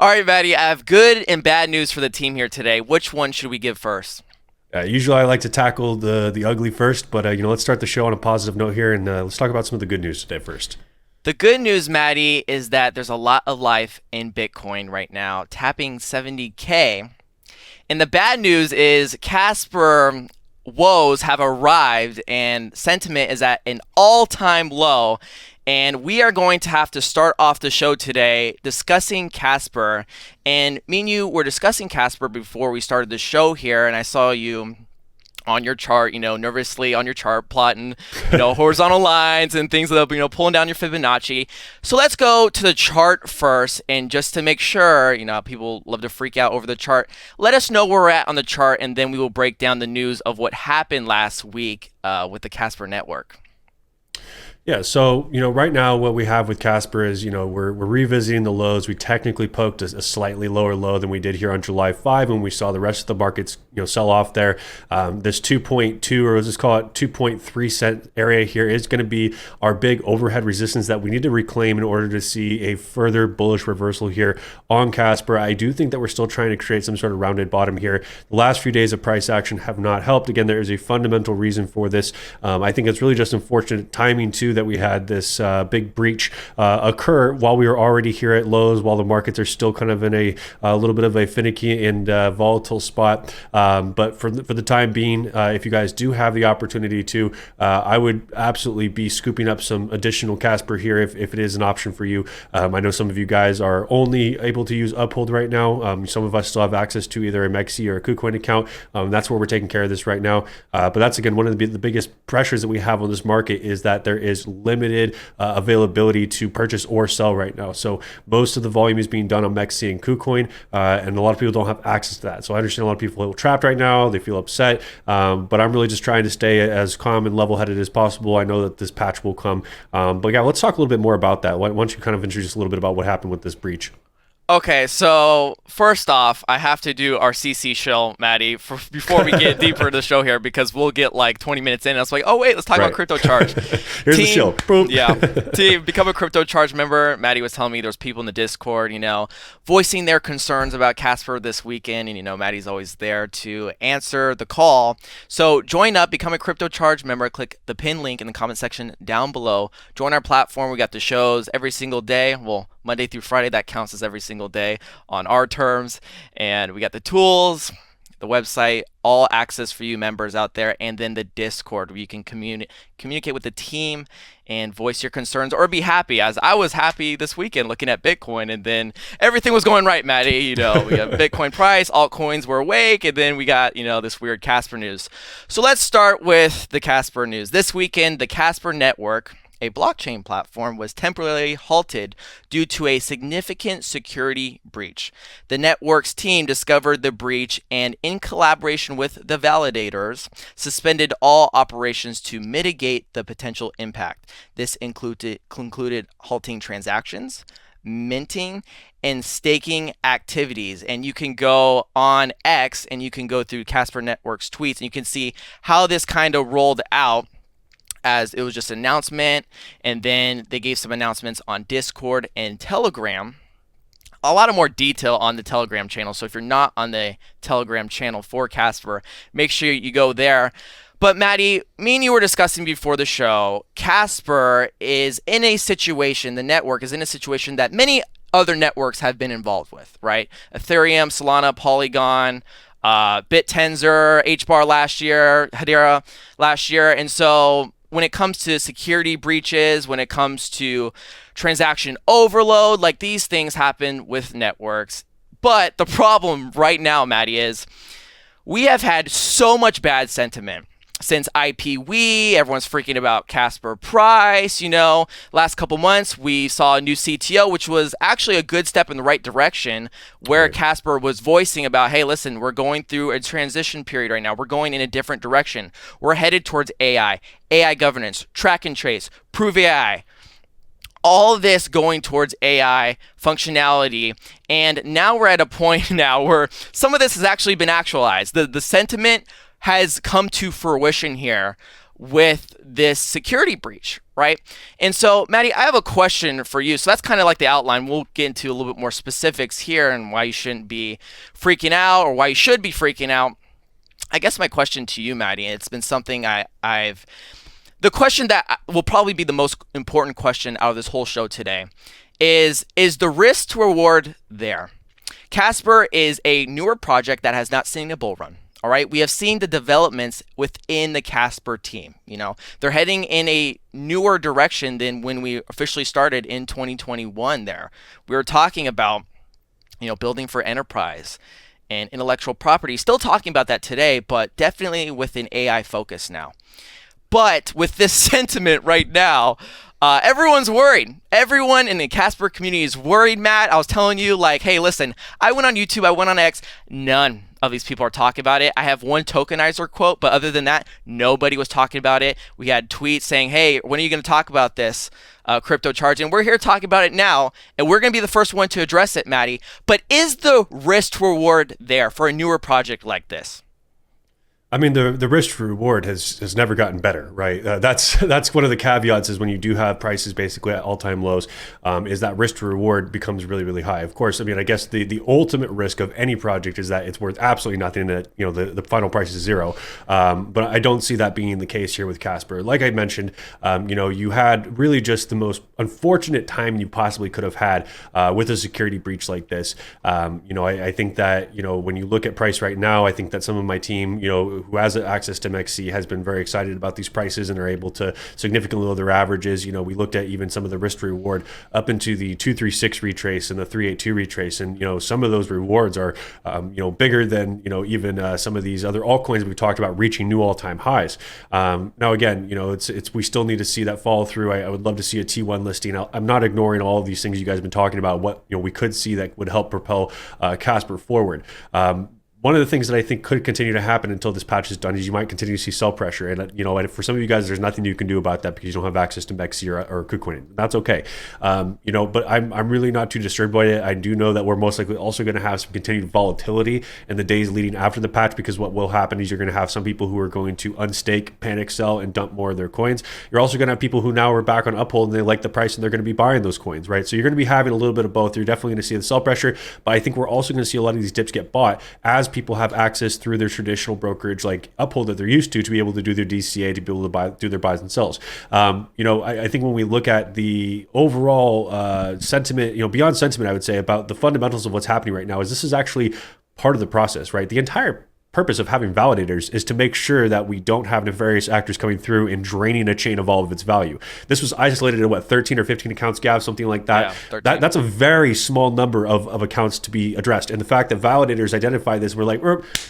All right, Maddie, I have good and bad news for the team here today. Which one should we give first? Usually I like to tackle the ugly first, but let's start the show on a positive note here, and let's talk about some of the good news today first. The good news, Maddie, is that there's a lot of life in Bitcoin right now, tapping 70K. And the bad news is Casper woes have arrived and sentiment is at an all-time low. And we are going to have to start off the show today discussing Casper. And me and you were discussing Casper before we started the show here, and I saw you on your chart, nervously on your chart, plotting, horizontal lines and things like that, pulling down your Fibonacci. So let's go to the chart first, and just to make sure, people love to freak out over the chart. Let us know where we're at on the chart, and then we will break down the news of what happened last week with the Casper Network. Yeah, so right now what we have with Casper is we're revisiting the lows. We technically poked a slightly lower low than we did here on July 5 when we saw the rest of the markets sell off there. This 2.2, or let's just call it 2.3 cent area here, is going to be our big overhead resistance that we need to reclaim in order to see a further bullish reversal here on Casper. I do think that we're still trying to create some sort of rounded bottom here. The last few days of price action have not helped. Again, there is a fundamental reason for this. I think it's really just unfortunate timing too that we had this big breach occur while we were already here at lows, while the markets are still kind of in a little bit of a finicky and volatile spot. But for the time being, if you guys do have the opportunity to, I would absolutely be scooping up some additional Casper here if it is an option for you. I know some of you guys are only able to use Uphold right now. Some of us still have access to either a Mexi or a KuCoin account. That's where we're taking care of this right now. But that's, again, one of the biggest pressures that we have on this market is that there is limited availability to purchase or sell right now. So most of the volume is being done on Mexi and KuCoin, and a lot of people don't have access to that. So I understand a lot of people feel trapped right now. They feel upset, but I'm really just trying to stay as calm and level-headed as possible. I know that this patch will come. But yeah, let's talk a little bit more about that. Why don't you kind of introduce a little bit about what happened with this breach? Okay, so first off, I have to do our CC shill, Maddie, before we get deeper into the show here, because we'll get like 20 minutes in, and it's like, oh wait, let's talk about Crypto Charge. Here's the shill. Boom. Yeah, team, become a Crypto Charge member. Maddie was telling me there's people in the Discord, voicing their concerns about Casper this weekend, and Maddie's always there to answer the call. So join up, become a Crypto Charge member. Click the pin link in the comment section down below. Join our platform. We got the shows every single day. Well, Monday through Friday, that counts as every single day on our terms. And we got the tools, the website, all access for you members out there, and then the Discord where you can communicate with the team and voice your concerns or be happy, as I was happy this weekend looking at Bitcoin, and then everything was going right, Maddie. We got Bitcoin price, altcoins were awake, and then we got, this weird Casper news. So let's start with the Casper news. This weekend, the Casper Network, a blockchain platform, was temporarily halted due to a significant security breach. The network's team discovered the breach and, in collaboration with the validators, suspended all operations to mitigate the potential impact. This included halting transactions, minting, and staking activities. And you can go on X and you can go through Casper Network's tweets and you can see how this kind of rolled out, as it was just an announcement, and then they gave some announcements on Discord and Telegram. A lot of more detail on the Telegram channel. So if you're not on the Telegram channel for Casper, make sure you go there. But Maddie, me and you were discussing before the show, Casper is in a situation, the network is in a situation that many other networks have been involved with, right? Ethereum, Solana, Polygon, BitTensor, HBAR last year, Hedera last year. And so when it comes to security breaches, when it comes to transaction overload, like these things happen with networks. But the problem right now, Maddie, is we have had so much bad sentiment since IPWE. Everyone's freaking about Casper price. Last couple months, we saw a new CTO, which was actually a good step in the right direction, where Right. Casper was voicing about, hey, listen, we're going through a transition period right now. We're going in a different direction. We're headed towards AI governance, track and trace, prove AI. All this going towards AI functionality. And now we're at a point now where some of this has actually been actualized. The sentiment has come to fruition here, with this security breach, right? And so, Maddie, I have a question for you. So that's kind of like the outline. We'll get into a little bit more specifics here and why you shouldn't be freaking out or why you should be freaking out. I guess my question to you, Maddie, it's been something I've the question that will probably be the most important question out of this whole show today is the risk to reward there? Casper is a newer project that has not seen a bull run. All right, we have seen the developments within the Casper team. They're heading in a newer direction than when we officially started in 2021 there. We were talking about, building for enterprise and intellectual property. Still talking about that today, but definitely with an AI focus now. But with this sentiment right now, everyone's worried. Everyone in the Casper community is worried, Matt. I was telling you, hey, listen, I went on YouTube, I went on X, none of these people are talking about it. I have one tokenizer quote, but other than that, nobody was talking about it. We had tweets saying, hey, when are you going to talk about this crypto charge? And we're here talking about it now, and we're going to be the first one to address it, Maddie. But is the risk reward there for a newer project like this? I mean, the risk to reward has never gotten better, right? That's one of the caveats is when you do have prices basically at all-time lows, is that risk to reward becomes really, really high. Of course, I mean, I guess the ultimate risk of any project is that it's worth absolutely nothing, that the final price is zero. But I don't see that being the case here with Casper. Like I mentioned, you had really just the most unfortunate time you possibly could have had with a security breach like this. I think that when you look at price right now, I think that some of my team, who has access to MXC has been very excited about these prices and are able to significantly lower their averages. We looked at even some of the risk to reward up into the 236 retrace and the 382 retrace. And, some of those rewards are, bigger than, even some of these other altcoins we've talked about reaching new all-time highs. Now, again, we still need to see that follow through. I would love to see a T1 listing. I'm not ignoring all of these things you guys have been talking about, what, we could see that would help propel Casper forward. One of the things that I think could continue to happen until this patch is done is you might continue to see sell pressure. And, for some of you guys, there's nothing you can do about that because you don't have access to MEXC or KuCoin. That's okay. But I'm really not too disturbed by it. I do know that we're most likely also going to have some continued volatility in the days leading after the patch, because what will happen is you're going to have some people who are going to unstake, panic sell, and dump more of their coins. You're also going to have people who now are back on Uphold and they like the price and they're going to be buying those coins, right? So you're going to be having a little bit of both. You're definitely going to see the sell pressure, but I think we're also going to see a lot of these dips get bought as people have access through their traditional brokerage like Uphold that they're used to be able to do their DCA, to be able to do their buys and sells. I think when we look at the overall sentiment, beyond sentiment, I would say about the fundamentals of what's happening right now is this is actually part of the process, right? The entire purpose of having validators is to make sure that we don't have nefarious actors coming through and draining a chain of all of its value. This was isolated at 13 or 15 accounts, Gav, something like that. Yeah, that's a very small number of accounts to be addressed. And the fact that validators identify this, we're like,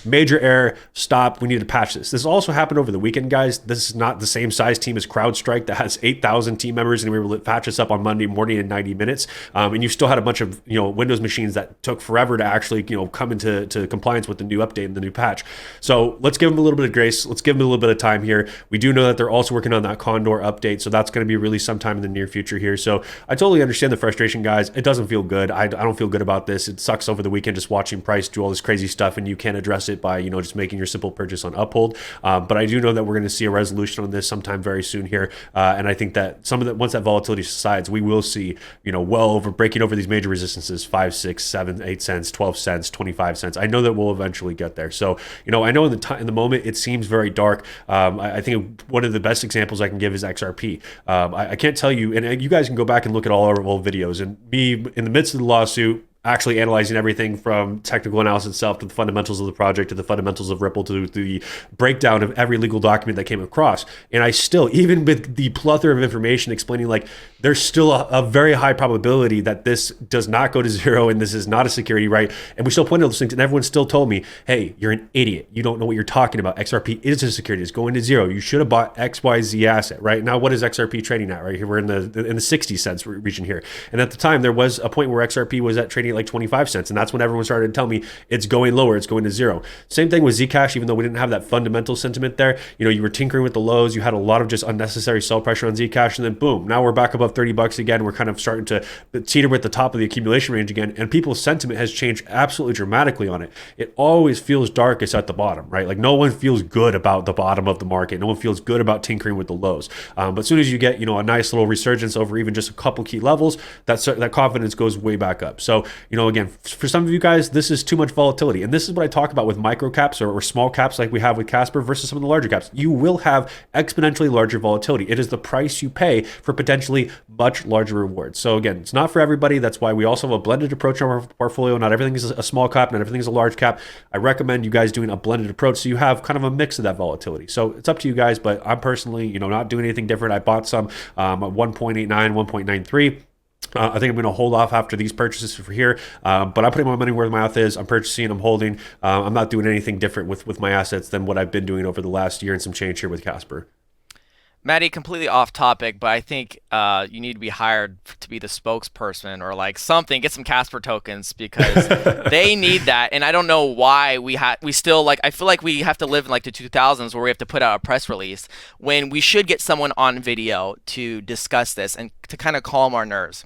major error, stop, we need to patch this. This also happened over the weekend, guys. This is not the same size team as CrowdStrike that has 8,000 team members, and we were able to patch this up on Monday morning in 90 minutes. And you still had a bunch of Windows machines that took forever to actually come into compliance with the new update and the new patch. So let's give them a little bit of grace. Let's give them a little bit of time here. We do know that they're also working on that Condor update, so that's going to be really sometime in the near future here. So I totally understand the frustration, guys. It doesn't feel good. I don't feel good about this. It sucks over the weekend just watching price do all this crazy stuff, and you can't address it by just making your simple purchase on Uphold. But I do know that we're going to see a resolution on this sometime very soon here, and I think that once that volatility subsides, we will see breaking over these major resistances, 5, 6, 7, 8 cents, 12 cents, 25 cents. I know that we'll eventually get there. So I know in the moment it seems very dark. I think one of the best examples I can give is XRP. I can't tell you, and you guys can go back and look at all our old videos, and me in the midst of the lawsuit, actually analyzing everything from technical analysis itself to the fundamentals of the project to the fundamentals of Ripple to the breakdown of every legal document that came across. And I still, even with the plethora of information explaining there's still a very high probability that this does not go to zero and this is not a security, right? And we still pointed out those things, and everyone still told me, hey, you're an idiot. You don't know what you're talking about. XRP is a security. It's going to zero. You should have bought XYZ asset, right? Now, what is XRP trading at, right? Here we're in the 60 cents region here. And at the time, there was a point where XRP was at trading stagnate like 25 cents. And that's when everyone started to tell me it's going lower, it's going to zero. Same thing with Zcash, even though we didn't have that fundamental sentiment there. You were tinkering with the lows, you had a lot of just unnecessary sell pressure on Zcash, and then boom, now we're back above 30 bucks again. We're kind of starting to teeter at the top of the accumulation range again, and people's sentiment has changed absolutely dramatically on it. It always feels darkest at the bottom, right? Like no one feels good about the bottom of the market. No one feels good about tinkering with the lows. But as soon as you get, a nice little resurgence over even just a couple key levels, that confidence goes way back up. So, again, for some of you guys, this is too much volatility. And this is what I talk about with micro caps or small caps like we have with Casper versus some of the larger caps. You will have exponentially larger volatility. It is the price you pay for potentially much larger rewards. So again, it's not for everybody. That's why we also have a blended approach on our portfolio. Not everything is a small cap, not everything is a large cap. I recommend you guys doing a blended approach so you have kind of a mix of that volatility. So it's up to you guys, but I'm personally, not doing anything different. I bought some at 1.89, 1.93. I think I'm going to hold off after these purchases for here, but I'm putting my money where my mouth is. I'm purchasing, I'm holding. I'm not doing anything different with my assets than what I've been doing over the last year and some change here with Casper. Maddie, completely off topic, but I think you need to be hired to be the spokesperson or like something. Get some Casper tokens because they need that. And I don't know why we still like. I feel like we have to live in like the 2000s where we have to put out a press release when we should get someone on video to discuss this and to kind of calm our nerves.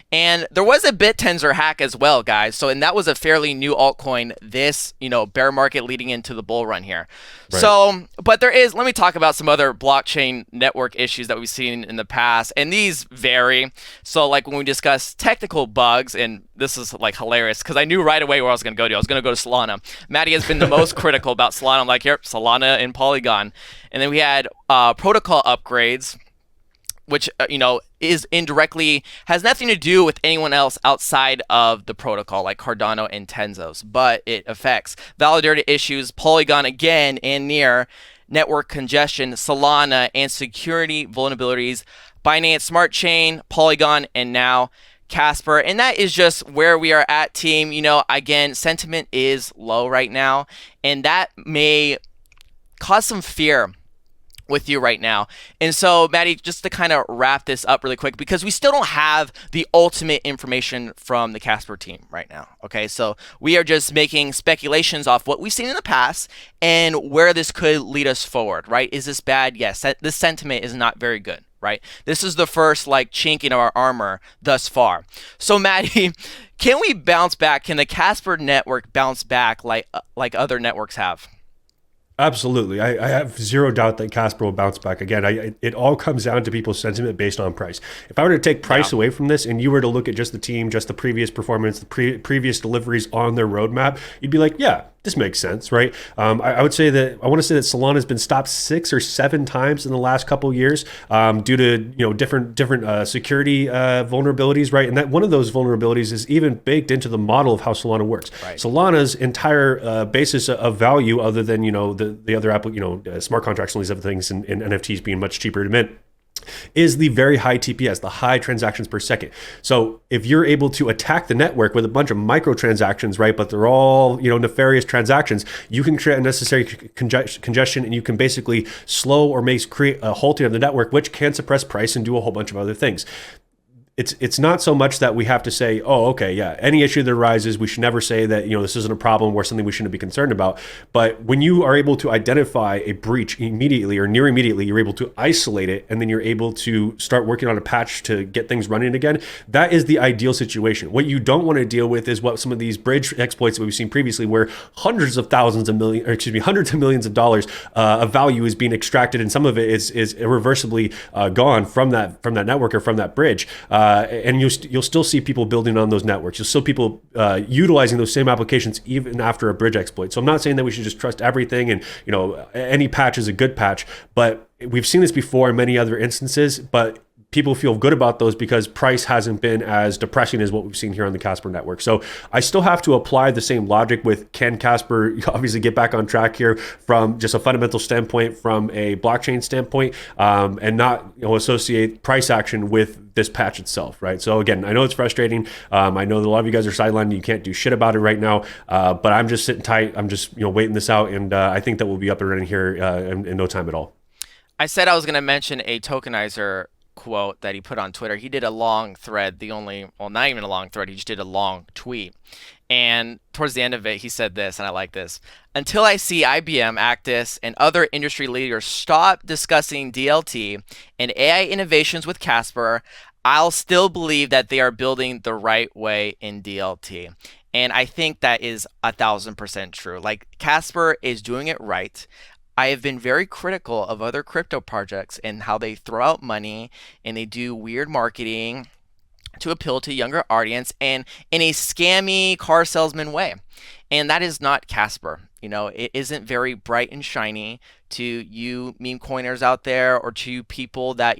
And there was a BitTensor hack as well, guys. And that was a fairly new altcoin. This bear market leading into the bull run here. Right. So, but let me talk about some other blockchain network issues that we've seen in the past, and these vary. So like when we discuss technical bugs, and this is like hilarious because I knew right away where I was going to go to. I was going to go to Solana. Maddie has been the most critical about Solana. I'm like, here, Solana and Polygon. And then we had protocol upgrades, which is indirectly has nothing to do with anyone else outside of the protocol, like Cardano and Tenzos, but it affects validator issues, Polygon again, and near network congestion, Solana, and security vulnerabilities, Binance Smart Chain, Polygon, and now Casper. And that is just where we are at, team. Again, sentiment is low right now, and that may cause some fear with you right now. And so, Maddie, just to kind of wrap this up really quick, because we still don't have the ultimate information from the Casper team right now. Okay, so we are just making speculations off what we've seen in the past and where this could lead us forward, right? Is this bad? Yes, this sentiment is not very good, right? This is the first like chink in our armor thus far. So, Maddie, can we bounce back? Can the Casper network bounce back like other networks have? Absolutely. I have zero doubt that Casper will bounce back. Again, it all comes down to people's sentiment based on price. If I were to take price away from this and you were to look at just the team, just the previous performance, the previous deliveries on their roadmap, you'd be like, yeah, this makes sense, right? I want to say that Solana has been stopped 6 or 7 times in the last couple of years due to different security vulnerabilities, right? And that one of those vulnerabilities is even baked into the model of how Solana works. Right. Solana's entire basis of value, other than the other smart contracts and all these other things, and NFTs being much cheaper to mint, is the very high TPS, the high transactions per second. So if you're able to attack the network with a bunch of microtransactions, right, but they're all nefarious transactions, you can create unnecessary congestion, and you can basically slow or create a halting of the network, which can suppress price and do a whole bunch of other things. It's not so much that we have to say, oh, okay, yeah, any issue that arises, we should never say that, this isn't a problem or something we shouldn't be concerned about. But when you are able to identify a breach immediately or near immediately, you're able to isolate it, and then you're able to start working on a patch to get things running again. That is the ideal situation. What you don't want to deal with is what some of these bridge exploits that we've seen previously, where hundreds of millions of dollars of value is being extracted, and some of it is irreversibly gone from that network or from that bridge. And you'll still see people building on those networks. You'll still people utilizing those same applications even after a bridge exploit. So I'm not saying that we should just trust everything and any patch is a good patch, but we've seen this before in many other instances. But people feel good about those because price hasn't been as depressing as what we've seen here on the Casper network. So I still have to apply the same logic with, can Casper obviously get back on track here from just a fundamental standpoint, from a blockchain standpoint, and not associate price action with this patch itself, right? So again, I know it's frustrating. I know that a lot of you guys are sidelined. You can't do shit about it right now, but I'm just sitting tight. I'm just waiting this out, and I think that we'll be up and running here in no time at all. I said I was going to mention a tokenizer quote that he put on Twitter. He did a long thread, not even a long thread, he just did a long tweet. And towards the end of it, he said this, and I like this. Until I see IBM, Actis, and other industry leaders stop discussing DLT and AI innovations with Casper, I'll still believe that they are building the right way in DLT. And I think that is 1,000% true. Like, Casper is doing it right. I have been very critical of other crypto projects and how they throw out money and they do weird marketing to appeal to a younger audience and in a scammy car salesman way. And that is not Casper. It isn't very bright and shiny to you meme coiners out there or to people that,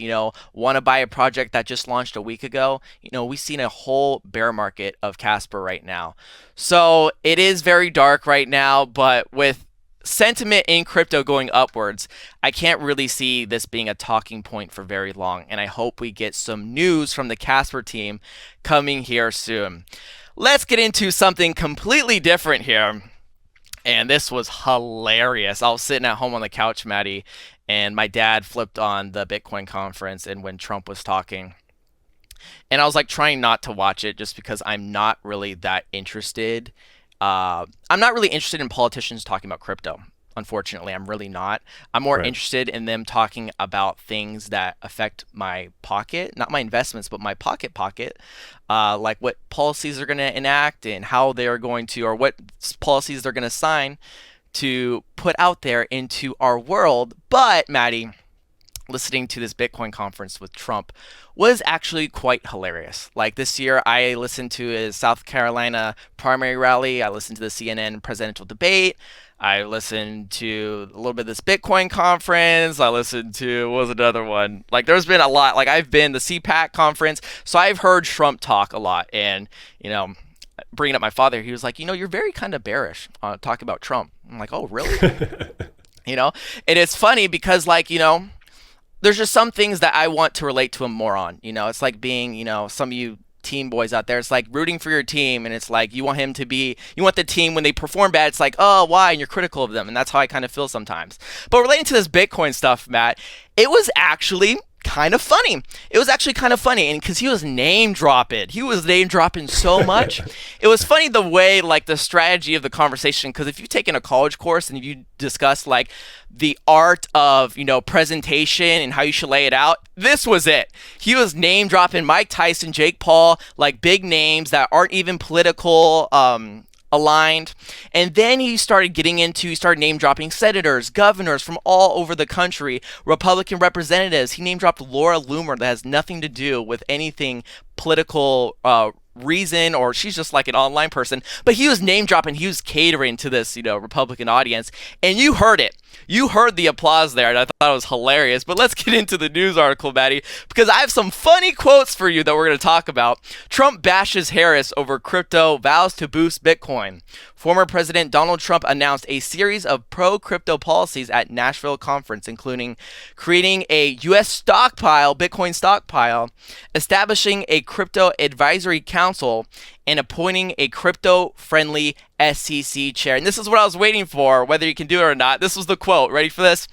want to buy a project that just launched a week ago. We've seen a whole bear market of Casper right now. So it is very dark right now, but with sentiment in crypto going upwards, I can't really see this being a talking point for very long, and I hope we get some news from the Casper team coming here soon. Let's get into something completely different here, and this was hilarious. I was sitting at home on the couch, Maddie, and my dad flipped on the Bitcoin conference and when Trump was talking. And I was like trying not to watch it just because I'm not really that interested. I'm not really interested in politicians talking about crypto. Unfortunately, I'm really not. I'm more interested in them talking about things that affect my pocket, not my investments, but my pocket, like what policies they're going to enact and how they're going to, or what policies they're going to sign to put out there into our world. But Maddie, listening to this Bitcoin conference with Trump was actually quite hilarious. Like this year, I listened to his South Carolina primary rally. I listened to the CNN presidential debate. I listened to a little bit of this Bitcoin conference. I listened to, what was another one? Like there's been a lot. Like I've been the CPAC conference. So I've heard Trump talk a lot. And, bringing up my father, he was like, you're very kind of bearish talking about Trump. I'm like, oh, really? And it's funny because there's just some things that I want to relate to him more on. It's like being, some of you team boys out there, it's like rooting for your team, and it's like you want the team when they perform bad, it's like, oh, why? And you're critical of them. And that's how I kind of feel sometimes. But relating to this Bitcoin stuff, Matt, it was actually kind of funny. And because he was name dropping so much. It was funny the way, like, the strategy of the conversation, because if you've taken a college course and you discuss like the art of presentation and how you should lay it out, this was it. He was name dropping Mike Tyson, Jake Paul, like big names that aren't even political aligned. And then he started name dropping senators, governors from all over the country, Republican representatives. He name dropped Laura Loomer that has nothing to do with anything political reason, or she's just like an online person. But he was name dropping, he was catering to this Republican audience, and you heard it. You heard the applause there, and I thought it was hilarious. But let's get into the news article, Maddie, because I have some funny quotes for you that we're going to talk about. Trump bashes Harris over crypto, vows to boost Bitcoin. Former President Donald Trump announced a series of pro-crypto policies at Nashville conference, including creating a U.S. Bitcoin stockpile, establishing a crypto advisory council, and appointing a crypto-friendly SEC chair. And this is what I was waiting for, whether you can do it or not. This was the quote. Ready for this?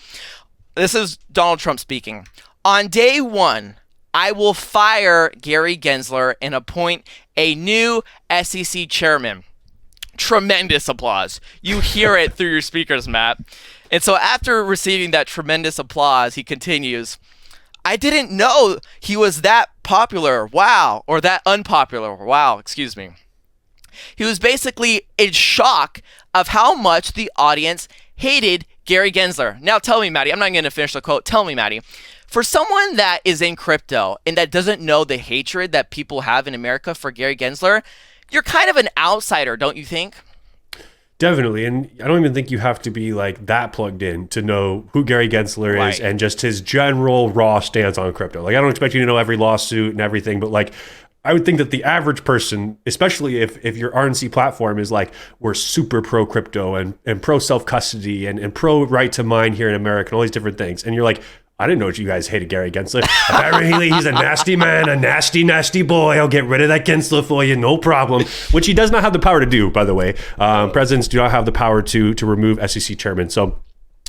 This is Donald Trump speaking. On day one, I will fire Gary Gensler and appoint a new SEC chairman. Tremendous applause. You hear it through your speakers, Matt. And so after receiving that tremendous applause, he continues, I didn't know he was that popular. Wow. Or that unpopular. Wow. Excuse me. He was basically in shock of how much the audience hated Gary Gensler. Now tell me, Maddie, I'm not going to finish the quote. Tell me, Maddie, for someone that is in crypto and that doesn't know the hatred that people have in America for Gary Gensler, you're kind of an outsider, don't you think? Definitely. And I don't even think you have to be like that plugged in to know who Gary Gensler is and just his general raw stance on crypto. Like, I don't expect you to know every lawsuit and everything, but like, I would think that the average person, especially if your RNC platform is like, we're super pro crypto and pro self-custody and pro right to mine here in America and all these different things. And you're like, I didn't know you guys hated Gary Gensler. Apparently he's a nasty man, a nasty, nasty boy. I'll get rid of that Gensler for you, no problem. Which he does not have the power to do, by the way. Presidents do not have the power to remove SEC chairman. So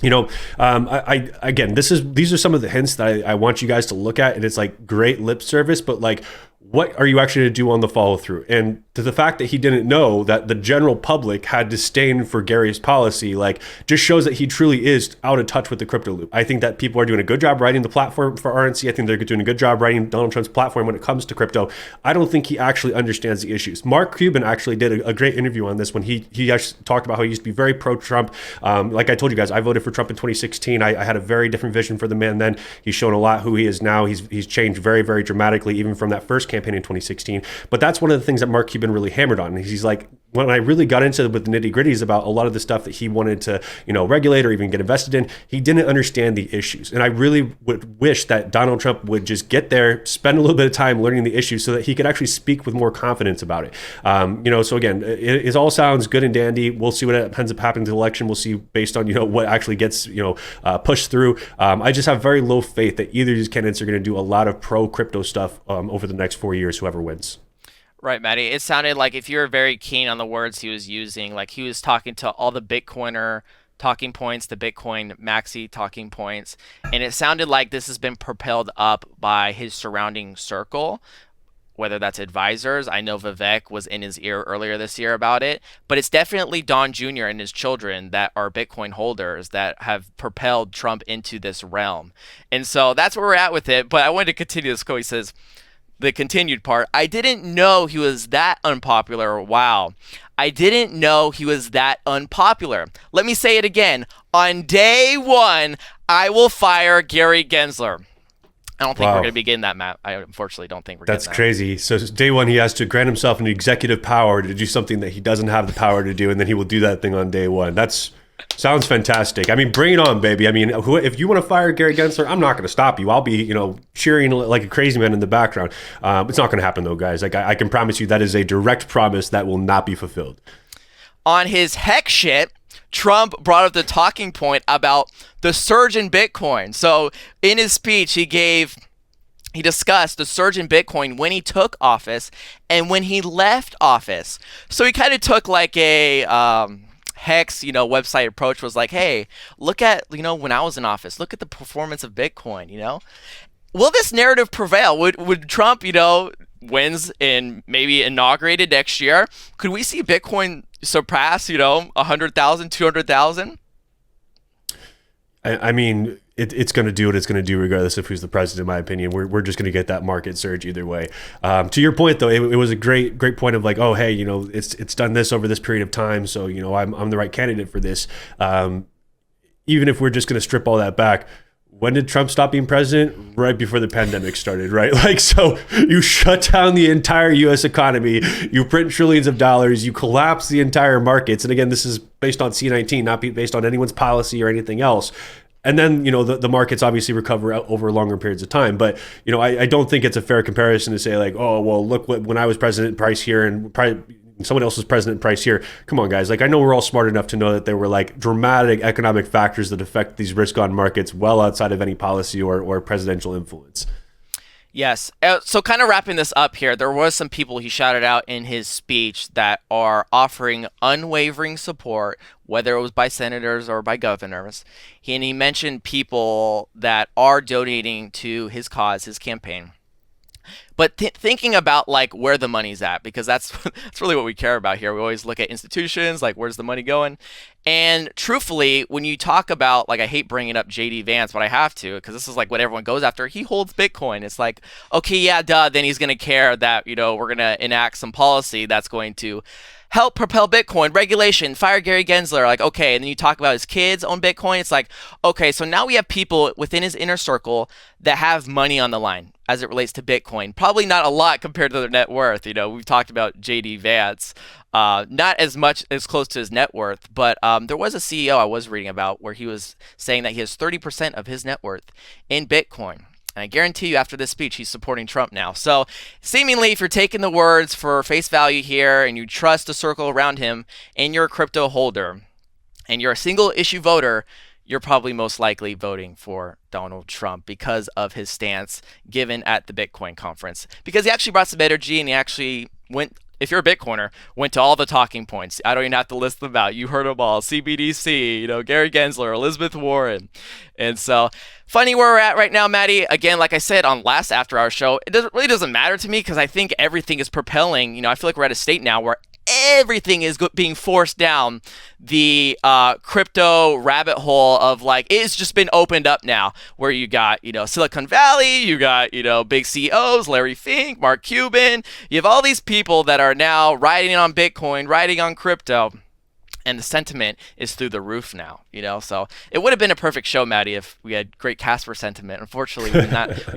You know, I again, these are some of the hints that I want you guys to look at, and it's like great lip service, but like, what are you actually going to do on the follow through? And to the fact that he didn't know that the general public had disdain for Gary's policy, like, just shows that he truly is out of touch with the crypto loop. I think that people are doing a good job writing the platform for RNC. I think they're doing a good job writing Donald Trump's platform when it comes to crypto. I don't think he actually understands the issues. Mark Cuban actually did a great interview on this when he actually talked about how he used to be very pro-Trump. Like I told you guys, I voted for Trump in 2016. I had a very different vision for the man then. He's shown a lot who he is now. He's changed very, very dramatically, even from that first campaign in 2016. But that's one of the things that Mark Cuban really hammered on. He's like, when I really got into with the nitty gritties about a lot of the stuff that he wanted to, regulate or even get invested in, he didn't understand the issues. And I really would wish that Donald Trump would just get there, spend a little bit of time learning the issues so that he could actually speak with more confidence about it. So again, it all sounds good and dandy. We'll see what ends up happening to the election. We'll see based on, what actually gets, pushed through. I just have very low faith that either of these candidates are going to do a lot of pro crypto stuff over the next 4 years, whoever wins. Right, Maddie. It sounded like, if you're very keen on the words he was using, like he was talking to all the Bitcoiner talking points, the Bitcoin maxi talking points, and it sounded like this has been propelled up by his surrounding circle, whether that's advisors. I know Vivek was in his ear earlier this year about it, but it's definitely Don Jr. and his children that are Bitcoin holders that have propelled Trump into this realm. And so that's where we're at with it. But I wanted to continue this quote. He says, the continued part, I didn't know he was that unpopular. Wow. I didn't know he was that unpopular. Let me say it again. On day one, I will fire Gary Gensler. I don't think we're going to be getting that, Matt. I unfortunately don't think we're getting that. That's crazy. So day one, he has to grant himself an executive power to do something that he doesn't have the power to do, and then he will do that thing on day one. Sounds fantastic. I mean, bring it on, baby. I mean, if you want to fire Gary Gensler, I'm not going to stop you. I'll be, cheering like a crazy man in the background. It's not going to happen, though, guys. Like, I can promise you that is a direct promise that will not be fulfilled. On his heck shit, Trump brought up the talking point about the surge in Bitcoin. So in his speech, he discussed the surge in Bitcoin when he took office and when he left office. So he kind of took like a Hex, website approach, was like, hey, look at, when I was in office, look at the performance of Bitcoin, Will this narrative prevail? Would Trump, wins and maybe inaugurated next year? Could we see Bitcoin surpass, 100,000, 200,000? I mean, it's going to do what it's going to do regardless of who's the president, in my opinion. We're just going to get that market surge either way. To your point, though, it was a great point of like, oh, hey, it's done this over this period of time, so, I'm the right candidate for this. Even if we're just going to strip all that back, when did Trump stop being president? Right before the pandemic started, right? Like, so you shut down the entire U.S. economy, you print trillions of dollars, you collapse the entire markets. And again, this is based on C-19, not based on anyone's policy or anything else. And then, the markets obviously recover over longer periods of time. But, I don't think it's a fair comparison to say like, oh, well, look, when I was president, price here, and someone else was president, price here. Come on, guys. Like, I know we're all smart enough to know that there were like dramatic economic factors that affect these risk-on markets well outside of any policy or presidential influence. Yes. So kind of wrapping this up here, there was some people he shouted out in his speech that are offering unwavering support, whether it was by senators or by governors. And he mentioned people that are donating to his cause, his campaign. But thinking about like where the money's at, because that's really what we care about here. We always look at institutions, like where's the money going? And truthfully, when you talk about, like, I hate bringing up JD Vance, but I have to, because this is like what everyone goes after. He holds Bitcoin. It's like, okay, yeah, duh. Then he's going to care that, we're going to enact some policy that's going to help propel Bitcoin, regulation, fire Gary Gensler. Like, okay. And then you talk about his kids own Bitcoin. It's like, okay, so now we have people within his inner circle that have money on the line as it relates to Bitcoin. Probably not a lot compared to their net worth. We've talked about JD Vance, not as much as close to his net worth, but there was a CEO I was reading about where he was saying that he has 30% of his net worth in Bitcoin. And I guarantee you after this speech, he's supporting Trump now. So seemingly, if you're taking the words for face value here and you trust the circle around him and you're a crypto holder and you're a single issue voter, you're probably most likely voting for Donald Trump because of his stance given at the Bitcoin conference. Because he actually brought some energy and he actually went if you're a Bitcoiner, went to all the talking points. I don't even have to list them out. You heard them all. CBDC, Gary Gensler, Elizabeth Warren. And so, funny where we're at right now, Maddie. Again, like I said on last After Hour show, really doesn't matter to me because I think everything is propelling. I feel like we're at a state now where everything is being forced down the crypto rabbit hole of like it's just been opened up now where you got Silicon Valley, you got big CEOs, Larry Fink, Mark Cuban, you have all these people that are now riding on Bitcoin, riding on crypto, and the sentiment is through the roof now, So it would have been a perfect show, Maddie, if we had great Casper sentiment. Unfortunately, we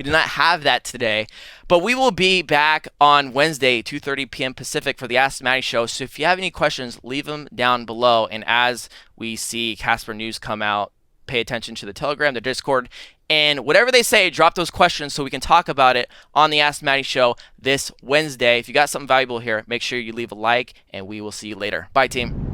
did not have that today. But we will be back on Wednesday, 2:30 p.m. Pacific for the Ask Maddie show. So if you have any questions, leave them down below. And as we see Casper news come out, pay attention to the Telegram, the Discord, and whatever they say, drop those questions so we can talk about it on the Ask Maddie show this Wednesday. If you got something valuable here, make sure you leave a like, and we will see you later. Bye, team.